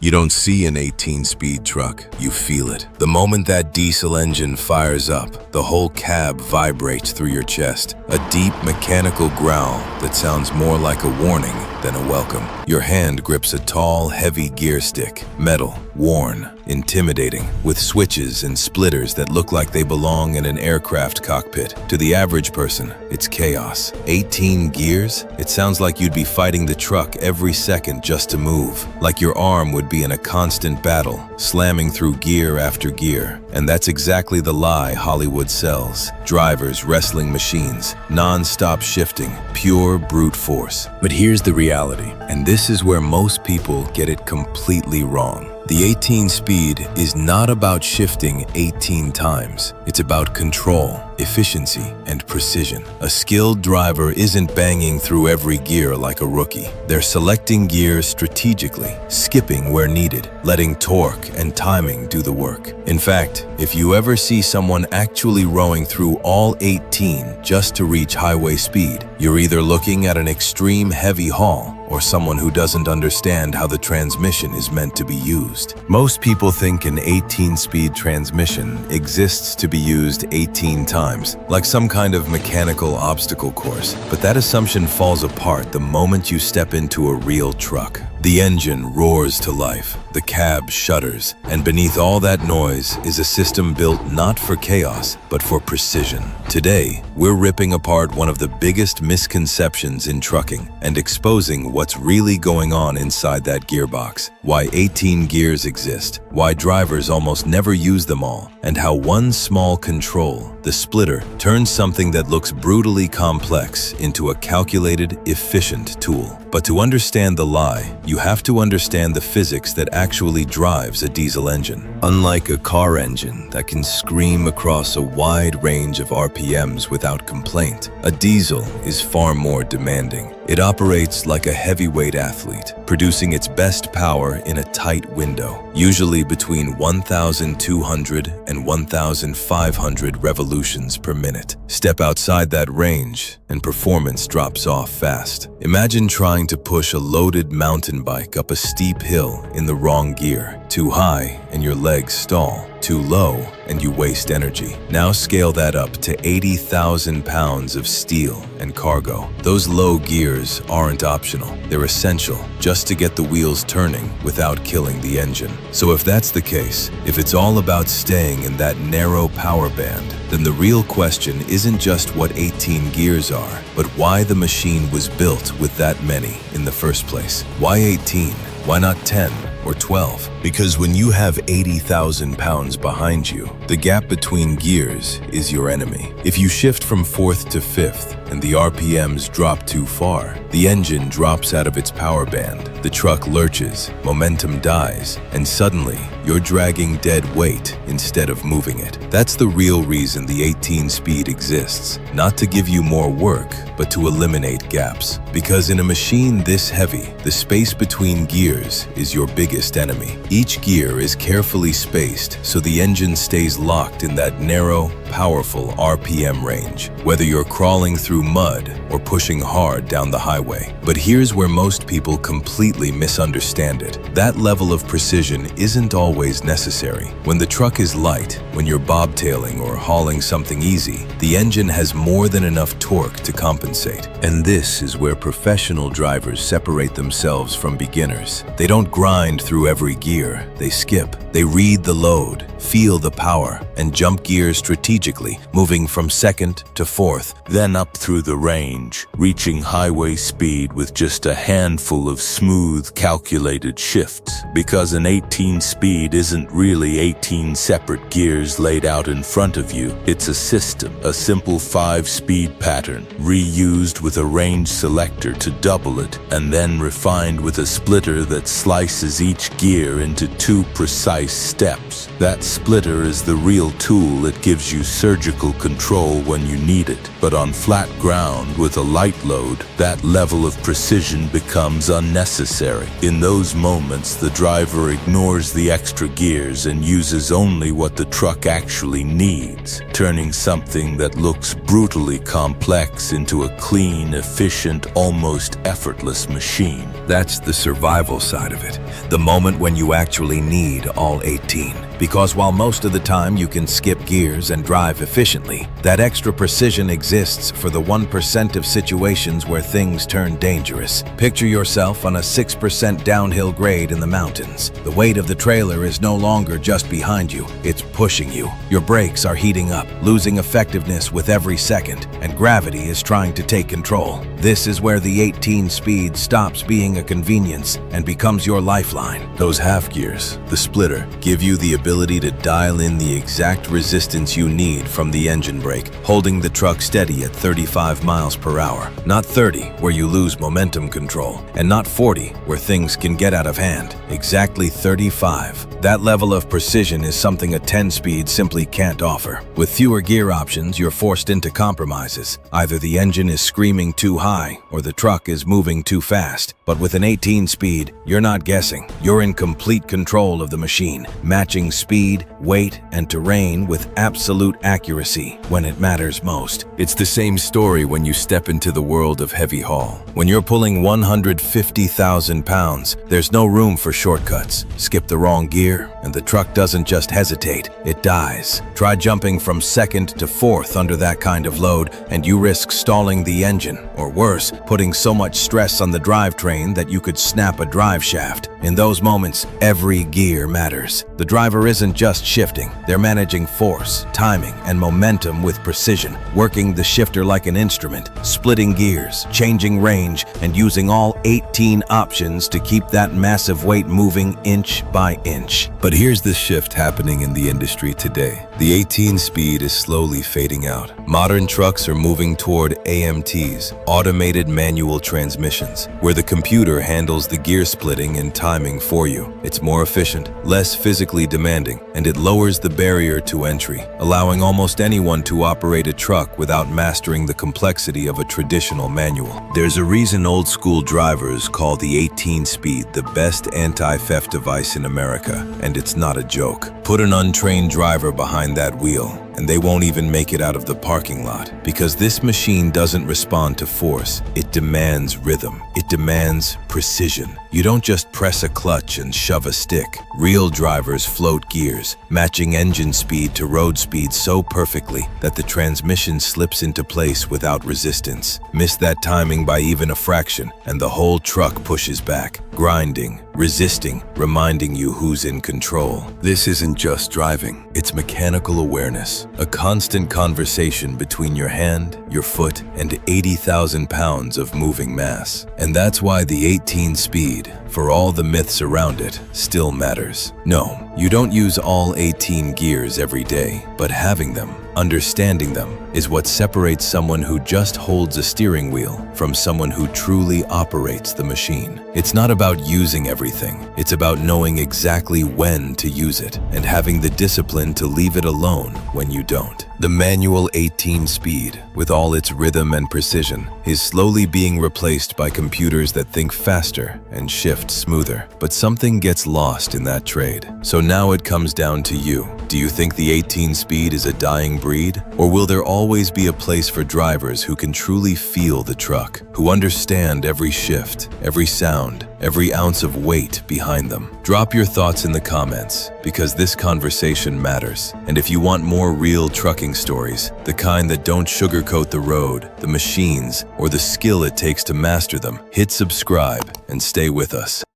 You don't see an 18-speed truck, you feel it. The moment that diesel engine fires up, the whole cab vibrates through your chest. A deep mechanical growl that sounds more like a warning than a welcome. Your hand grips a tall, heavy gear stick, metal, worn, intimidating, with switches and splitters that look like they belong in an aircraft cockpit. To the average person, it's chaos. 18 gears? It sounds like you'd be fighting the truck every second just to move. Like your arm would be in a constant battle, slamming through gear after gear. And that's exactly the lie Hollywood sells. Drivers wrestling machines, non-stop shifting, pure brute force. But here's the reality, and this is where most people get it completely wrong. The 18 speed is not about shifting 18 times. It's about control, efficiency, and precision. A skilled driver isn't banging through every gear like a rookie. They're selecting gears strategically, skipping where needed, letting torque and timing do the work. In fact, if you ever see someone actually rowing through all 18 just to reach highway speed, you're either looking at an extreme heavy haul or someone who doesn't understand how the transmission is meant to be used. Most people think an 18-speed transmission exists to be used 18 times, like some kind of mechanical obstacle course. But that assumption falls apart the moment you step into a real truck. The engine roars to life, the cab shudders, and beneath all that noise is a system built not for chaos, but for precision. Today, we're ripping apart one of the biggest misconceptions in trucking and exposing what's really going on inside that gearbox, why 18 gears exist, why drivers almost never use them all, and how one small control, the splitter, turns something that looks brutally complex into a calculated, efficient tool. But to understand the lie, you have to understand the physics that actually drives a diesel engine. Unlike a car engine that can scream across a wide range of RPMs without complaint, a diesel is far more demanding. It operates like a heavyweight athlete, producing its best power in a tight window, usually between 1,200 and 1,500 revolutions per minute. Step outside that range, and performance drops off fast. Imagine trying to push a loaded mountain bike up a steep hill in the wrong gear. Too high, and your legs stall. Too low, and you waste energy. Now scale that up to 80,000 pounds of steel and cargo. Those low gears aren't optional. They're essential just to get the wheels turning without killing the engine. So if that's the case, if it's all about staying in that narrow power band, then the real question isn't just what 18 gears are, but why the machine was built with that many in the first place. Why 18? Why not 10 or 12? Because when you have 80,000 pounds behind you, the gap between gears is your enemy. If you shift from 4th to 5th and the RPMs drop too far, the engine drops out of its power band, the truck lurches, momentum dies, and suddenly you're dragging dead weight instead of moving it. That's the real reason the 18 speed exists, not to give you more work, but to eliminate gaps. Because in a machine this heavy, the space between gears is your biggest enemy. Each gear is carefully spaced so the engine stays locked in that narrow, powerful RPM range, whether you're crawling through mud or pushing hard down the highway. But here's where most people completely misunderstand it. That level of precision isn't always necessary. When the truck is light, when you're bobtailing or hauling something easy, the engine has more than enough torque to compensate. And this is where professional drivers separate themselves from beginners. They don't grind through every gear, they skip. They read the load, feel the power, and jump gears strategically, moving from 2nd to 4th, then up through the range, reaching highway speed with just a handful of smooth, calculated shifts. Because an 18 speed isn't really 18 separate gears laid out in front of you, it's a system, a simple 5-speed pattern, reused with a range selector to double it, and then refined with a splitter that slices each gear into 2 precise precise steps. That splitter is the real tool that gives you surgical control when you need it. But on flat ground with a light load, that level of precision becomes unnecessary. In those moments, the driver ignores the extra gears and uses only what the truck actually needs, turning something that looks brutally complex into a clean, efficient, almost effortless machine. That's the survival side of it, the moment when you actually need all 18. Because while most of the time you can skip gears and drive efficiently, that extra precision exists for the 1% of situations where things turn dangerous. Picture yourself on a 6% downhill grade in the mountains. The weight of the trailer is no longer just behind you, it's pushing you. Your brakes are heating up, losing effectiveness with every second, and gravity is trying to take control. This is where the 18 speed stops being a convenience and becomes your lifeline. Those half gears, the splitter, give you the ability to dial in the exact resistance you need from the engine brake, holding the truck steady at 35 miles per hour. Not 30, where you lose momentum control, and not 40, where things can get out of hand. Exactly 35. That level of precision is something a 10-speed simply can't offer. With fewer gear options, you're forced into compromises. Either the engine is screaming too high, or the truck is moving too fast. But with an 18-speed, you're not guessing. You're in complete control of the machine, matching speed, weight, and terrain with absolute accuracy when it matters most. It's the same story when you step into the world of heavy haul. When you're pulling 150,000 pounds, there's no room for shortcuts. Skip the wrong gear, and the truck doesn't just hesitate, it dies. Try jumping from second to fourth under that kind of load, and you risk stalling the engine, or worse, putting so much stress on the drivetrain that you could snap a drive shaft. In those moments, every gear matters. The driver isn't just shifting, they're managing force, timing, and momentum with precision, working the shifter like an instrument, splitting gears, changing range, and using all 18 options to keep that massive weight moving inch by inch. But here's the shift happening in the industry today. The 18 speed is slowly fading out. Modern trucks are moving toward AMTs, automated manual transmissions, where the computer handles the gear splitting and timing for you. It's more efficient, less physically demanding, and it lowers the barrier to entry, allowing almost anyone to operate a truck without mastering the complexity of a traditional manual. There's a reason old school drivers call the 18 speed the best anti-theft device in America, and it's not a joke. Put an untrained driver behind that wheel, and they won't even make it out of the parking lot. Because this machine doesn't respond to force, it demands rhythm. It demands precision. You don't just press a clutch and shove a stick. Real drivers float gears, matching engine speed to road speed so perfectly that the transmission slips into place without resistance. Miss that timing by even a fraction, and the whole truck pushes back, grinding, resisting, reminding you who's in control. This isn't just driving, it's mechanical awareness, a constant conversation between your hand, your foot, and 80,000 pounds of moving mass. And that's why the 18 speed, for all the myths around it, still matters. No, you don't use all 18 gears every day, but having them, understanding them, is what separates someone who just holds a steering wheel from someone who truly operates the machine. It's not about using everything, it's about knowing exactly when to use it and having the discipline to leave it alone when you don't. The manual 18 speed, with all its rhythm and precision, is slowly being replaced by computers that think faster and shift smoother. But something gets lost in that trade. So now it comes down to you. Do you think the 18 speed is a dying breed? Or will there always be a place for drivers who can truly feel the truck, who understand every shift, every sound, every ounce of weight behind them? Drop your thoughts in the comments, because this conversation matters. And if you want more real trucking stories, the kind that don't sugarcoat the road, the machines, or the skill it takes to master them, hit subscribe and stay with us.